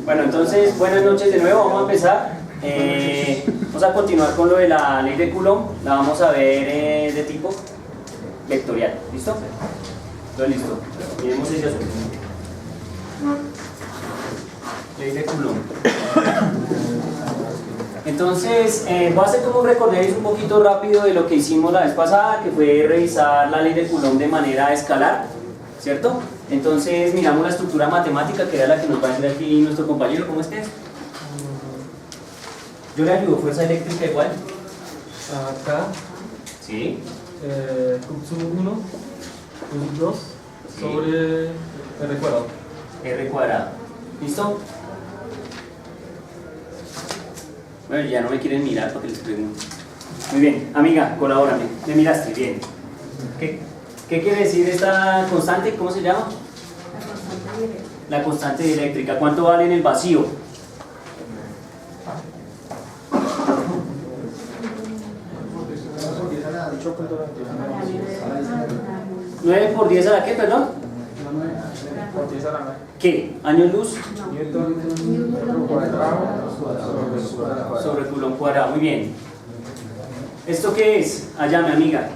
Bueno, entonces, buenas noches de nuevo, vamos a empezar. Vamos a continuar con lo de la ley de Coulomb, la vamos a ver de tipo vectorial, ¿listo? Todo listo, miremos ese asunto. Ley de Coulomb. Entonces, voy a hacer como un recorderis un poquito rápido de lo que hicimos la vez pasada, que fue revisar la ley de Coulomb de manera escalar, ¿cierto? Entonces miramos la estructura matemática, que era la que nos va a decir aquí nuestro compañero. ¿Cómo es que es? Yo le ayudo, fuerza eléctrica igual K, sí, sub 1, sub 2, sí, sobre R cuadrado. R cuadrado. ¿Listo? Bueno, ya no me quieren mirar para que les pregunte. Muy bien, amiga, colabórame. Me miraste, bien. ¿Qué quiere decir esta constante? ¿Cómo se llama? La constante eléctrica. ¿Cuánto vale en el vacío? ¿9 por 10 a la qué, perdón? ¿Qué? ¿Años luz? Sobre Coulomb cuadrado. Muy bien. ¿Esto qué es? Allá, mi amiga.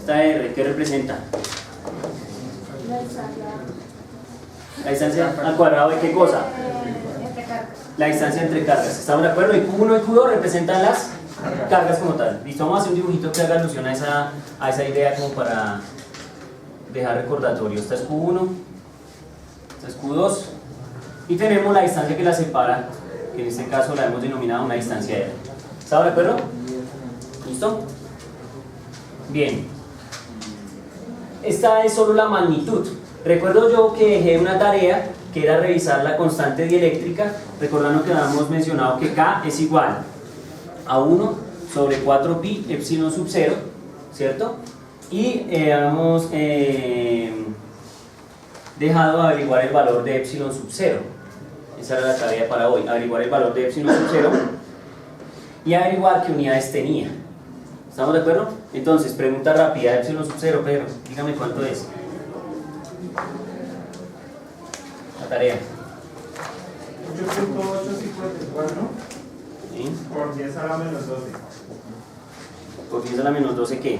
Esta R, ¿qué representa? La distancia al cuadrado de qué cosa? La distancia entre cargas. ¿Estamos de acuerdo? Y Q1 y Q2 representan las cargas como tal. Listo, vamos a hacer un dibujito que haga alusión a esa idea como para dejar recordatorio. Esta es Q1, esta es Q2 y tenemos la distancia que la separa, que en este caso la hemos denominado una distancia R. ¿Estamos de acuerdo? ¿Listo? Bien. Esta es solo la magnitud. Recuerdo yo que dejé una tarea que era revisar la constante dieléctrica, recordando que habíamos mencionado que K es igual a 1 sobre 4pi epsilon sub 0, ¿cierto? Y habíamos dejado averiguar el valor de epsilon sub 0. Esa era la tarea para hoy, averiguar el valor de epsilon sub 0 y averiguar qué unidades tenía. ¿Estamos de acuerdo? Entonces, pregunta rápida, epsilon sub 0, Pedro, dígame cuánto es. La tarea. 8.854 ¿Sí? por 10 a la menos 12. Por 10 a la menos 12, ¿qué?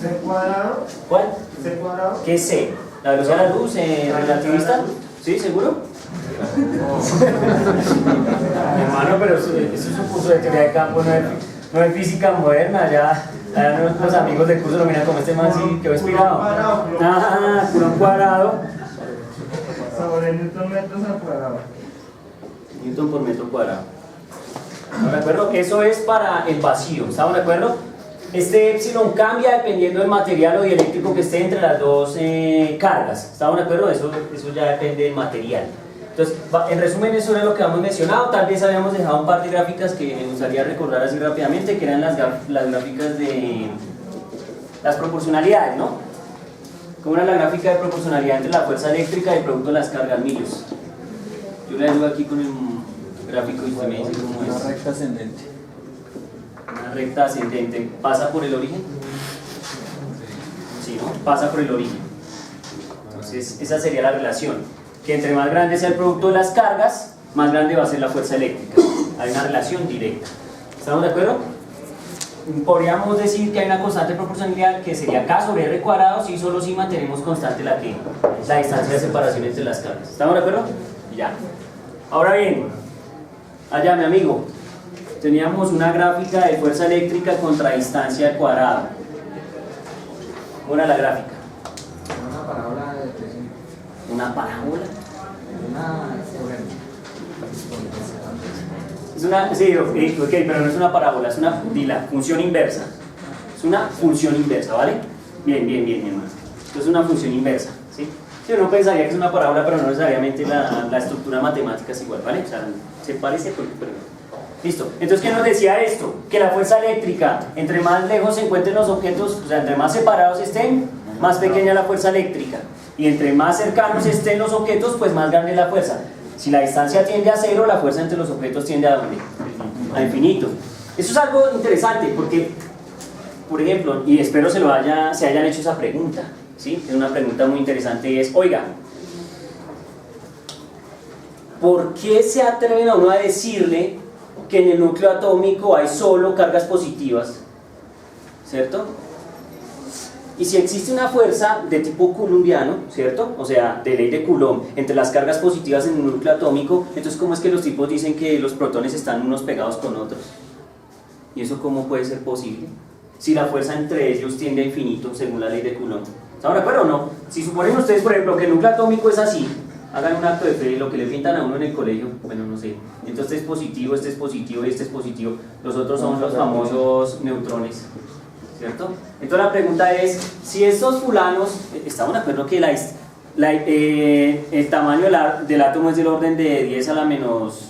C cuadrado. ¿Cuál? C cuadrado. ¿Qué es C? ¿La velocidad de la luz relativista? ¿Sí? ¿Seguro? Hermano, pero eso es un curso de teoría de campo, no es física moderna. Ya los amigos del curso lo miran como este man así, quedó inspirado. Ah, Coulomb cuadrado. Sobre Newton metros al cuadrado. Newton por metro cuadrado. ¿Estamos de acuerdo? Eso es para el vacío. ¿Estamos de acuerdo? Este epsilon cambia dependiendo del material o dieléctrico que esté entre las dos cargas. ¿Estamos de acuerdo? Eso ya depende del material. Entonces, en resumen, eso era lo que habíamos mencionado. Tal vez habíamos dejado un par de gráficas que me gustaría recordar así rápidamente, que eran las gráficas de las proporcionalidades, ¿no? ¿Cómo era la gráfica de proporcionalidad entre la fuerza eléctrica y el producto de las cargas millos? Yo le ayudo aquí con el gráfico y usted me dice cómo es. Una recta ascendente. Una recta ascendente. ¿Pasa por el origen? Sí, ¿no? Pasa por el origen. Entonces, esa sería la relación. Que entre más grande sea el producto de las cargas, más grande va a ser la fuerza eléctrica. Hay una relación directa. ¿Estamos de acuerdo? Podríamos decir que hay una constante proporcionalidad que sería K sobre R cuadrado si solo si mantenemos constante la distancia de separación entre las cargas. ¿Estamos de acuerdo? Ya. Ahora bien, allá mi amigo, teníamos una gráfica de fuerza eléctrica contra distancia al cuadrado. ¿Cómo era la gráfica? Una parábola de presión. ¿Una parábola? Una Es una, sí, ok, pero no es una parábola, es una función inversa. Es una función inversa, ¿vale? Bien, mi hermano. Esto es una función inversa, ¿sí? Sí, uno pensaría que es una parábola, pero no necesariamente la estructura matemática es igual, ¿vale? O sea, se parece, pero listo. Entonces, ¿qué nos decía esto? Que la fuerza eléctrica, entre más lejos se encuentren los objetos, o sea, entre más separados estén, más pequeña la fuerza eléctrica. Y entre más cercanos estén los objetos, pues más grande es la fuerza. Si la distancia tiende a cero, la fuerza entre los objetos tiende a ¿dónde? A infinito. Eso es algo interesante porque, por ejemplo, y espero se hayan hecho esa pregunta, ¿Sí? Es una pregunta muy interesante y es, oiga, ¿por qué se atreven a uno a decirle que en el núcleo atómico hay solo cargas positivas? ¿Cierto? Y si existe una fuerza de tipo coulombiano, ¿cierto? O sea, de ley de Coulomb, entre las cargas positivas en el núcleo atómico, entonces ¿cómo es que los tipos dicen que los protones están unos pegados con otros? ¿Y eso cómo puede ser posible? Si la fuerza entre ellos tiende a infinito según la ley de Coulomb. ¿Están de acuerdo o no? Si suponen ustedes, por ejemplo, que el núcleo atómico es así, hagan un acto de fe, lo que le pintan a uno en el colegio, bueno, no sé, entonces este es positivo y este es positivo, los otros son los famosos neutrones, ¿cierto? Entonces la pregunta es, si estos fulanos, ¿estamos de acuerdo que el tamaño del átomo es del orden de 10 a la menos,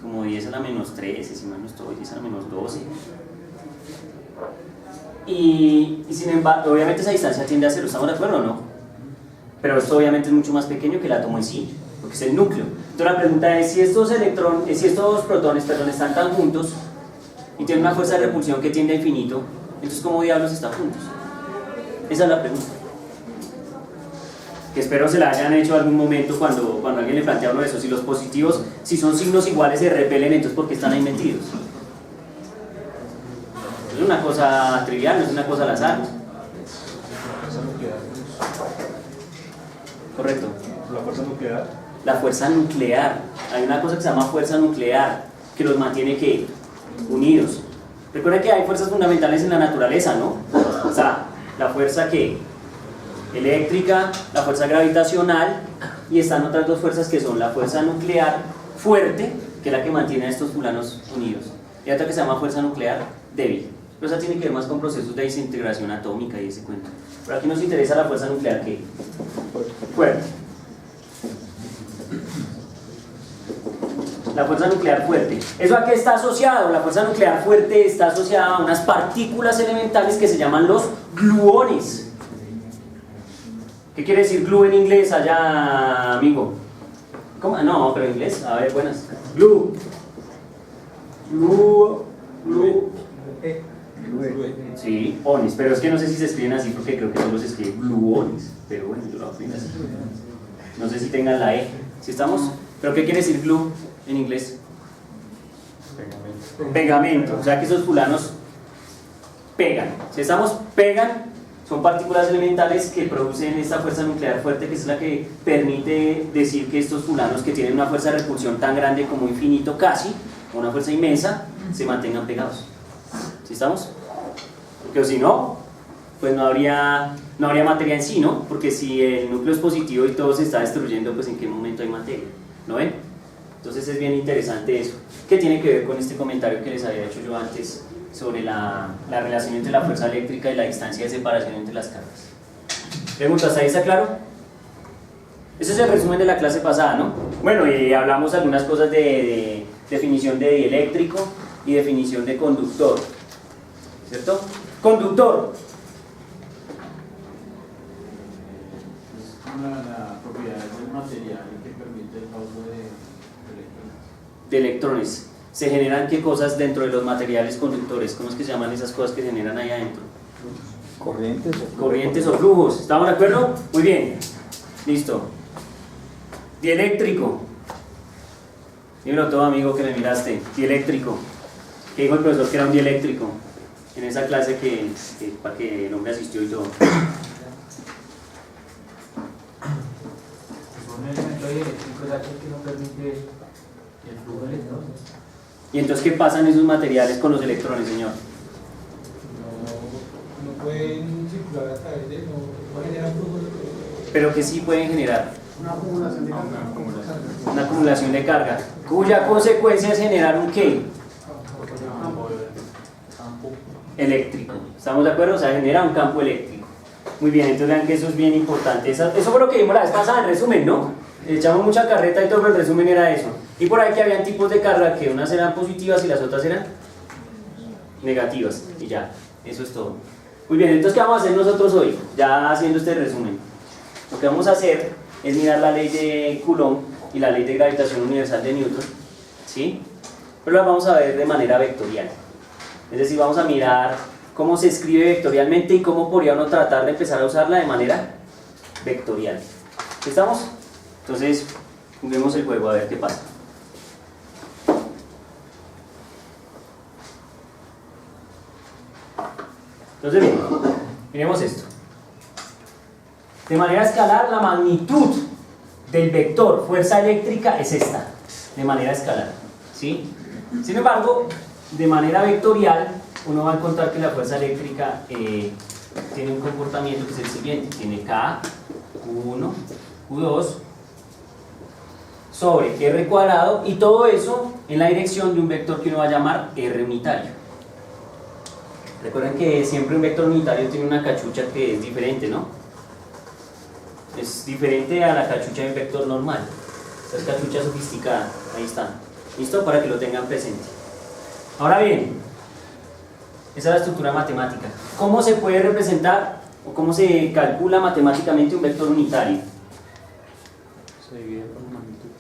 como 10 a la menos 13, si mal no estoy, 10 a la menos 12? Y sin embargo, obviamente esa distancia tiende a cero, ¿estamos de acuerdo o no? Pero esto obviamente es mucho más pequeño que el átomo en sí, porque es el núcleo. Entonces la pregunta es, si estos protones están tan juntos y tienen una fuerza de repulsión que tiende a infinito, entonces ¿cómo diablos están juntos? Esa es la pregunta. Que espero se la hayan hecho algún momento cuando alguien le plantea uno de esos. Si los positivos, si son signos iguales, se repelen, entonces ¿por qué están ahí metidos? No es una cosa trivial, no es una cosa al azar. Correcto. ¿La fuerza nuclear? La fuerza nuclear. Hay una cosa que se llama fuerza nuclear, que los mantiene ¿qué? Unidos. Recuerden que hay fuerzas fundamentales en la naturaleza, ¿no? O sea, la fuerza que eléctrica, la fuerza gravitacional, y están otras dos fuerzas que son la fuerza nuclear fuerte, que es la que mantiene a estos fulanos unidos, y otra que se llama fuerza nuclear débil. Pero esa tiene que ver más con procesos de desintegración atómica y ese cuento. Pero aquí nos interesa la fuerza nuclear ¿qué? Fuerte. La fuerza nuclear fuerte. ¿Eso a qué está asociado? La fuerza nuclear fuerte está asociada a unas partículas elementales que se llaman los gluones. ¿Qué quiere decir glue en inglés allá, amigo? ¿Cómo? No, pero en inglés. A ver, buenas. Glue. Sí, ones, pero es que no sé si se escriben así porque creo que solo se escribe gluones. Pero bueno, yo lo aprendí así. No sé si tengan la E. ¿Sí estamos? ¿Pero qué quiere decir glue en inglés? Pegamento. O sea que esos fulanos pegan. Si estamos, pegan. Son partículas elementales que producen esta fuerza nuclear fuerte, que es la que permite decir que estos fulanos que tienen una fuerza de repulsión tan grande como infinito casi, una fuerza inmensa, se mantengan pegados. ¿Sí estamos? Porque si no, pues no habría materia en sí, ¿no? Porque si el núcleo es positivo y todo se está destruyendo, pues ¿en qué momento hay materia? ¿No ven? Entonces es bien interesante eso. ¿Qué tiene que ver con este comentario que les había hecho yo antes sobre la relación entre la fuerza eléctrica y la distancia de separación entre las cargas? ¿Preguntas? ¿Hasta ahí está claro? Ese es el resumen de la clase pasada, ¿no? Bueno, y hablamos algunas cosas de definición de dieléctrico y definición de conductor, ¿cierto? Conductor. La propiedad del material que permite el paso de electrones. De electrones. ¿Se generan qué cosas dentro de los materiales conductores? ¿Cómo es que se llaman esas cosas que se generan ahí adentro? Corrientes o flujos. ¿Estamos de acuerdo? Muy bien. Listo. Dieléctrico. Dímelo todo, amigo, que me miraste. Dieléctrico. ¿Qué dijo el profesor que era un dieléctrico? En esa clase que para que el hombre asistió y todo. Un elemento dieléctrico es aquel que no permite el flujo de electrones. ¿Y entonces qué pasa en esos materiales con los electrones, señor? No pueden circular a través de, no pueden generar flujo. Pero que sí pueden generar Una acumulación de carga. una acumulación de carga, cuya consecuencia es generar un ¿qué? Eléctrico. ¿Estamos de acuerdo? O sea, genera un campo eléctrico. Muy bien, entonces vean que eso es bien importante. Eso fue lo que vimos la vez pasada en resumen, ¿no? Le echamos mucha carreta y todo, pero el resumen era eso. Y por ahí que habían tipos de carga que unas eran positivas y las otras eran negativas. Y ya, eso es todo. Muy bien, entonces ¿qué vamos a hacer nosotros hoy? Ya haciendo este resumen. Lo que vamos a hacer es mirar la ley de Coulomb y la ley de gravitación universal de Newton, ¿sí? Pero las vamos a ver de manera vectorial. Es decir, vamos a mirar cómo se escribe vectorialmente y cómo podría uno tratar de empezar a usarla de manera vectorial. ¿Estamos? Entonces, juguemos el juego a ver qué pasa. Entonces, bien, miremos esto. De manera escalar, la magnitud del vector fuerza eléctrica es esta, de manera escalar, ¿sí? Sin embargo, de manera vectorial, uno va a encontrar que la fuerza eléctrica tiene un comportamiento que es el siguiente: tiene K, Q1, Q2 sobre R cuadrado, y todo eso en la dirección de un vector que uno va a llamar R unitario. Recuerden que siempre un vector unitario tiene una cachucha que es diferente, ¿no? Es diferente a la cachucha de un vector normal. Esta es cachucha sofisticada, ahí está. ¿Listo? Para que lo tengan presente. Ahora bien, esa es la estructura matemática. ¿Cómo se puede representar o cómo se calcula matemáticamente un vector unitario? Se divide por magnitud.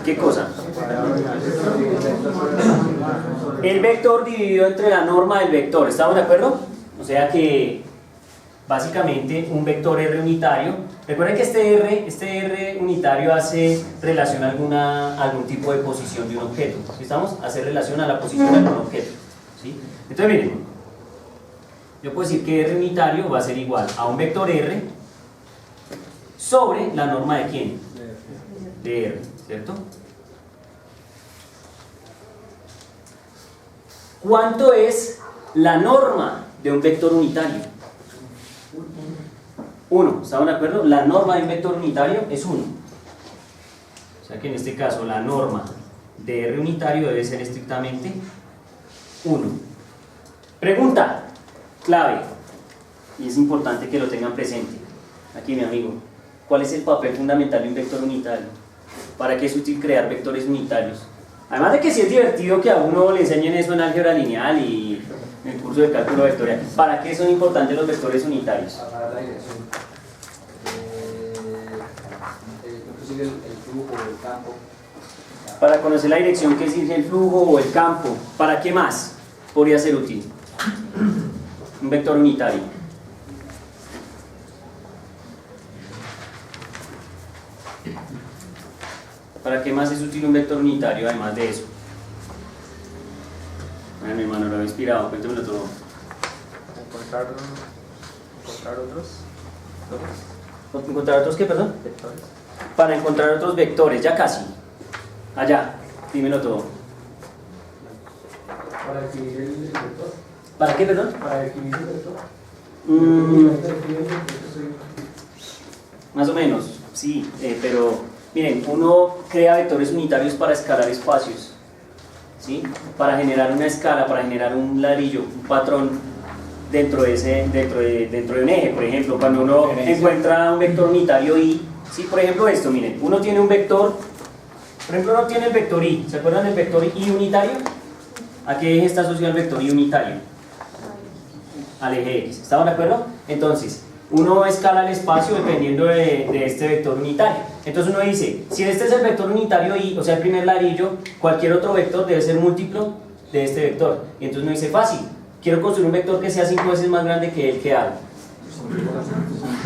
¿Qué cosa? El vector dividido entre la norma del vector. ¿Estamos de acuerdo? O sea que básicamente un vector R unitario. Recuerden que este R unitario hace relación a algún tipo de posición de un objeto. ¿Estamos? Hace relación a la posición de algún objeto. ¿Sí? Entonces miren, yo puedo decir que R unitario va a ser igual a un vector R sobre la norma de ¿quién? De R, ¿cierto? ¿Cuánto es la norma de un vector unitario? 1, ¿estamos de acuerdo? La norma de un vector unitario es 1. O sea que en este caso la norma de R unitario debe ser estrictamente 1. Pregunta clave, y es importante que lo tengan presente. Aquí mi amigo, ¿cuál es el papel fundamental de un vector unitario? ¿Para qué es útil crear vectores unitarios? Además de que sí es divertido que a uno le enseñen eso en álgebra lineal y en el curso de cálculo vectorial. ¿Para qué son importantes los vectores unitarios? Para la dirección. Lo que sigue el flujo, el campo. Para conocer la dirección que sigue el flujo o el campo. ¿Para qué más podría ser útil un vector unitario? ¿Para qué más es útil un vector unitario además de eso? Bueno, mi hermano, lo he inspirado, cuéntemelo todo. Encontrar otros ¿Encontrar otros qué, perdón? vectores. Para encontrar otros vectores, ya casi. Allá, dímelo todo. Para definir el vector. ¿Para qué, perdón? Para definir el vector. Más o menos, sí, pero miren, uno crea vectores unitarios para escalar espacios, ¿sí? Para generar una escala, para generar un ladrillo, un patrón dentro de un eje. Por ejemplo, cuando uno encuentra un vector unitario Y, ¿sí? Por ejemplo esto, miren, uno tiene un vector, por ejemplo uno tiene el vector Y, ¿se acuerdan del vector Y unitario? ¿A qué eje está asociado el vector Y unitario? Al eje X, ¿estamos de acuerdo? Entonces, uno escala el espacio dependiendo de este vector unitario. Entonces uno dice, si este es el vector unitario Y, o sea el primer ladrillo, cualquier otro vector debe ser múltiplo de este vector. Y entonces uno dice, fácil, quiero construir un vector que sea 5 veces más grande que el que hago.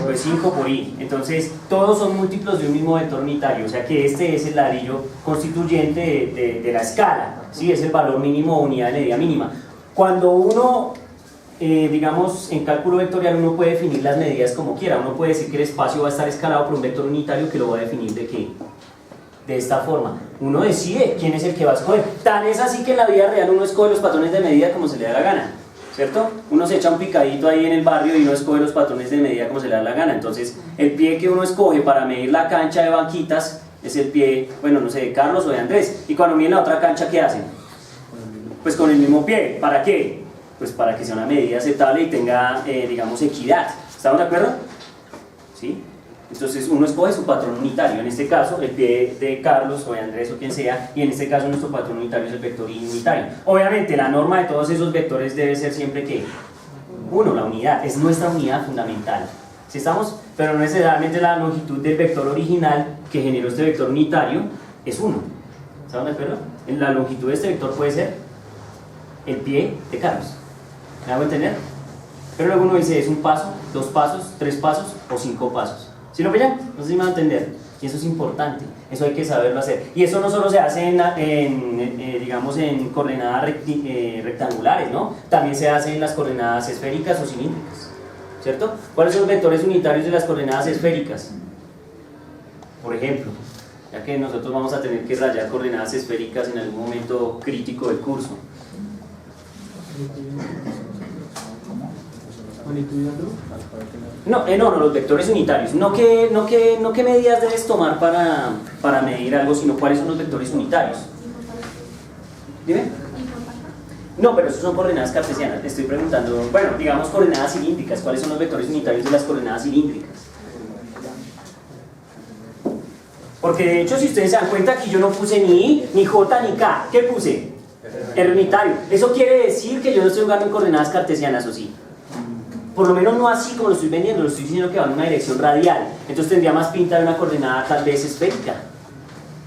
Pues 5 por Y. Entonces todos son múltiplos de un mismo vector unitario, o sea que este es el ladrillo constituyente de la escala, ¿sí? Es el valor mínimo o unidad de medida mínima. Cuando uno digamos, en cálculo vectorial uno puede definir las medidas como quiera. Uno puede decir que el espacio va a estar escalado por un vector unitario que lo va a definir ¿de qué? De esta forma. Uno decide quién es el que va a escoger. Tan es así que en la vida real uno escoge los patrones de medida como se le da la gana, ¿cierto? Uno se echa un picadito ahí en el barrio y uno escoge los patrones de medida como se le da la gana. Entonces, el pie que uno escoge para medir la cancha de Banquitas es el pie, bueno, no sé, de Carlos o de Andrés. Y cuando miden la otra cancha, ¿qué hacen? Pues con el mismo pie. ¿Para qué? Pues para que sea una medida aceptable y tenga, digamos, equidad. ¿Estamos de acuerdo? ¿Sí? Entonces uno escoge su patrón unitario, en este caso el pie de Carlos o de Andrés o quien sea, y en este caso nuestro patrón unitario es el vector Y unitario. Obviamente la norma de todos esos vectores debe ser siempre ¿qué? 1, la unidad, es nuestra unidad fundamental. ¿Sí estamos? Pero no necesariamente la longitud del vector original que generó este vector unitario es 1. ¿Estamos de acuerdo? La longitud de este vector puede ser el pie de Carlos. ¿Me hago entender? Pero luego uno dice, ¿es un paso, 2 pasos, 3 pasos o 5 pasos? ¿Sí lo pillan? No sé si me van a entender. Y eso es importante, eso hay que saberlo hacer. Y eso no solo se hace digamos, en coordenadas rectangulares, ¿no? También se hace en las coordenadas esféricas o cilíndricas, ¿cierto? ¿Cuáles son los vectores unitarios de las coordenadas esféricas? Por ejemplo, ya que nosotros vamos a tener que rayar coordenadas esféricas en algún momento crítico del curso. No, los vectores unitarios. No qué medidas debes tomar para medir algo, sino cuáles son los vectores unitarios. Dime. No, pero esos son coordenadas cartesianas. Te estoy preguntando, bueno, digamos coordenadas cilíndricas. ¿Cuáles son los vectores unitarios de las coordenadas cilíndricas? Porque de hecho, si ustedes se dan cuenta, aquí yo no puse ni I, ni J, ni K. ¿Qué puse? R unitario. Eso quiere decir que yo no estoy jugando en coordenadas cartesianas, ¿o sí? Por lo menos no así como lo estoy vendiendo, lo estoy diciendo que va en una dirección radial. Entonces tendría más pinta de una coordenada tal vez esférica.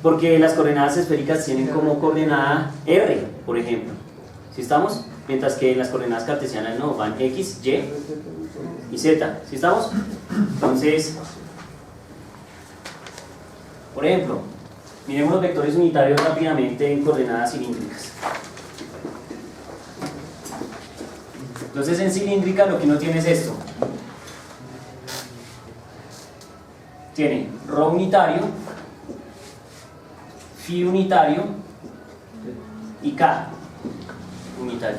Porque las coordenadas esféricas tienen como coordenada R, por ejemplo. ¿Sí estamos? Mientras que las coordenadas cartesianas no, van X, Y y Z. ¿Sí estamos? Entonces, por ejemplo, miremos los vectores unitarios rápidamente en coordenadas cilíndricas. Entonces en cilíndrica lo que uno tiene es esto. Tiene ρ unitario, φ unitario y K unitario.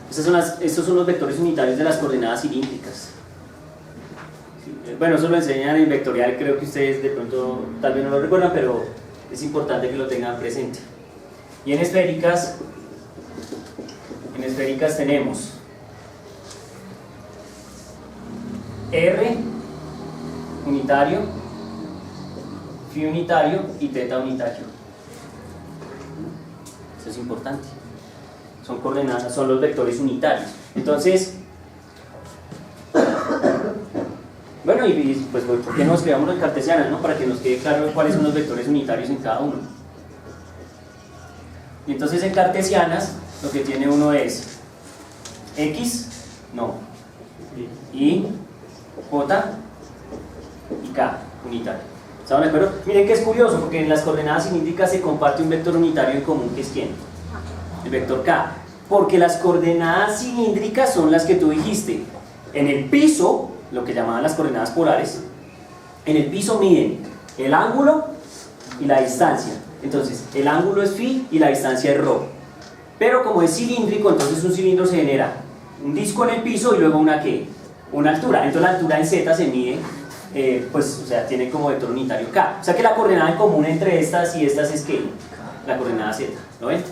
Estos son los vectores unitarios de las coordenadas cilíndricas. Bueno, eso lo enseñan en vectorial, creo que ustedes de pronto tal vez no lo recuerdan, pero es importante que lo tengan presente. Y en esféricas tenemos R unitario, φ unitario y θ unitario. Eso es importante. Son coordenadas, son los vectores unitarios. Entonces, bueno, y pues ¿por qué no escribamos en cartesianas, no? Para que nos quede claro cuáles son los vectores unitarios en cada uno. Y entonces en cartesianas lo que tiene uno es X, no, Y, J y K unitario. ¿Están de acuerdo? Miren que es curioso, porque en las coordenadas cilíndricas se comparte un vector unitario en común, que es ¿quién? El vector K. Porque las coordenadas cilíndricas son las que tú dijiste. En el piso, lo que llamaban las coordenadas polares, en el piso miden el ángulo y la distancia. Entonces, el ángulo es φ y la distancia es ρ. Pero como es cilíndrico, entonces un cilindro se genera un disco en el piso y luego una ¿qué? Una altura. Entonces la altura en z se mide, pues, o sea, tiene como vector unitario K. O sea que la coordenada en común entre estas y estas es ¿qué? La coordenada z. ¿Lo ven?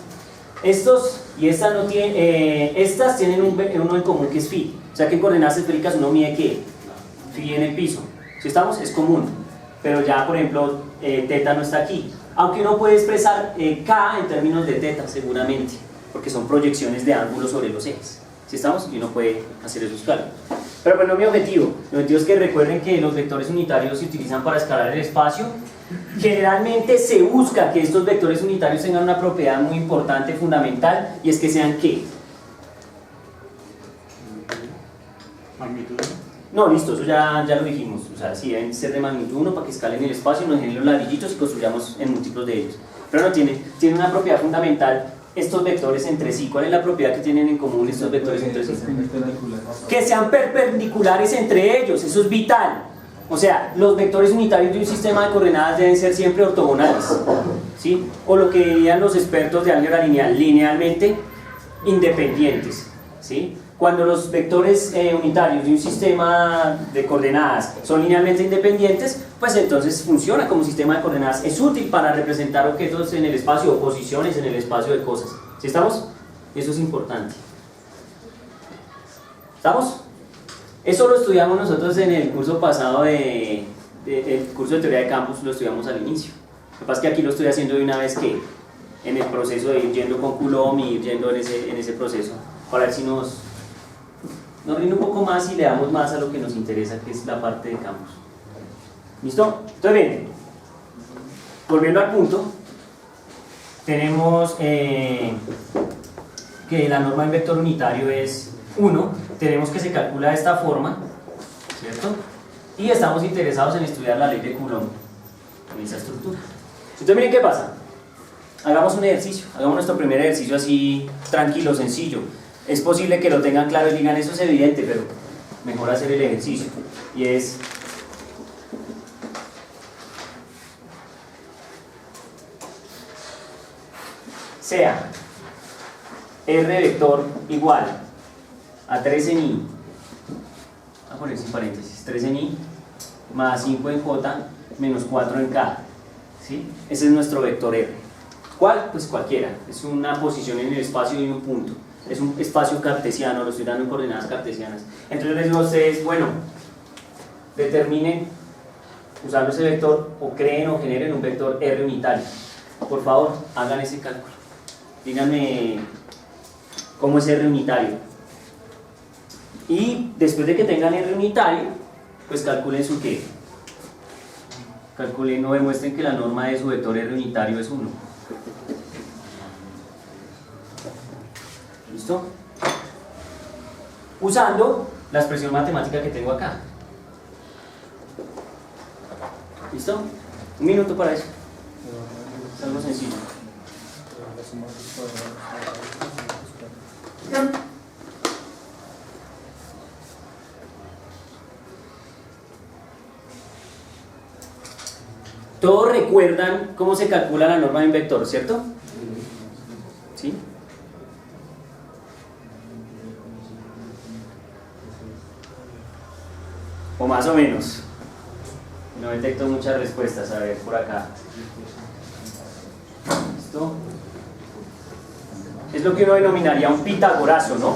Estos y estas no tienen, estas tienen uno en común que es φ. O sea que en coordenadas esféricas uno mide ¿qué? Φ en el piso. Si estamos, es común. Pero ya, por ejemplo, θ no está aquí. Aunque uno puede expresar K en términos de θ, seguramente. Porque son proyecciones de ángulos sobre los ejes. ¿Sí estamos? Y uno puede hacer esos cálculos. Pero bueno, mi objetivo es que recuerden que los vectores unitarios se utilizan para escalar el espacio. Generalmente se busca que estos vectores unitarios tengan una propiedad muy importante, fundamental, y es que sean ¿qué? Magnitud. No, listo, eso ya lo dijimos. O sea, sí, deben ser de magnitud 1 para que escalen el espacio, nos generen los ladrillitos y construyamos en múltiplos de ellos. Pero no tiene una propiedad fundamental estos vectores entre sí. ¿Cuál es la propiedad que tienen en común estos vectores entre sí? Que sean perpendiculares entre ellos, eso es vital. O sea, los vectores unitarios de un sistema de coordenadas deben ser siempre ortogonales, ¿sí? O lo que dirían los expertos de álgebra lineal, linealmente independientes, ¿sí? Cuando los vectores unitarios de un sistema de coordenadas son linealmente independientes, pues entonces funciona como sistema de coordenadas. Es útil para representar objetos en el espacio o posiciones en el espacio de cosas. ¿Sí estamos? Eso es importante. ¿Estamos? Eso lo estudiamos nosotros en el curso pasado el curso de teoría de campos, lo estudiamos al inicio. Lo que pasa es que aquí lo estoy haciendo de una vez que en el proceso de ir yendo con Coulomb y ir yendo en ese proceso, para ver si nos rinde un poco más y le damos más a lo que nos interesa, que es la parte de campos. ¿Listo? Entonces bien, volviendo al punto, tenemos que la norma en vector unitario es 1, tenemos que se calcula de esta forma, ¿cierto? Y estamos interesados en estudiar la ley de Coulomb en esa estructura. Entonces miren qué pasa. Hagamos un ejercicio, hagamos nuestro primer ejercicio así tranquilo, sencillo. Es posible que lo tengan claro y digan, eso es evidente, pero mejor hacer el ejercicio. Y es... sea R vector igual a 3 en I, voy a poner sin paréntesis, 3 en I más 5 en J menos 4 en K, ¿sí? Ese es nuestro vector R. ¿Cuál? Pues cualquiera, es una posición en el espacio y un punto, es un espacio cartesiano, lo estoy dando en coordenadas cartesianas. Entonces les digo a ustedes, bueno, determinen usando ese vector o creen o generen un vector R unitario. Por favor, hagan ese cálculo. Díganme cómo es R unitario. Y después de que tengan R unitario, pues calculen su qué. Calculen o demuestren que la norma de su vector R unitario es 1. ¿Listo? Usando la expresión matemática que tengo acá. ¿Listo? Un minuto para eso. Es algo sencillo. Todos recuerdan cómo se calcula la norma de un vector, ¿cierto? ¿Sí? O más o menos. No detecto muchas respuestas. A ver, por acá. ¿Listo? Es lo que uno denominaría un pitagorazo, ¿no?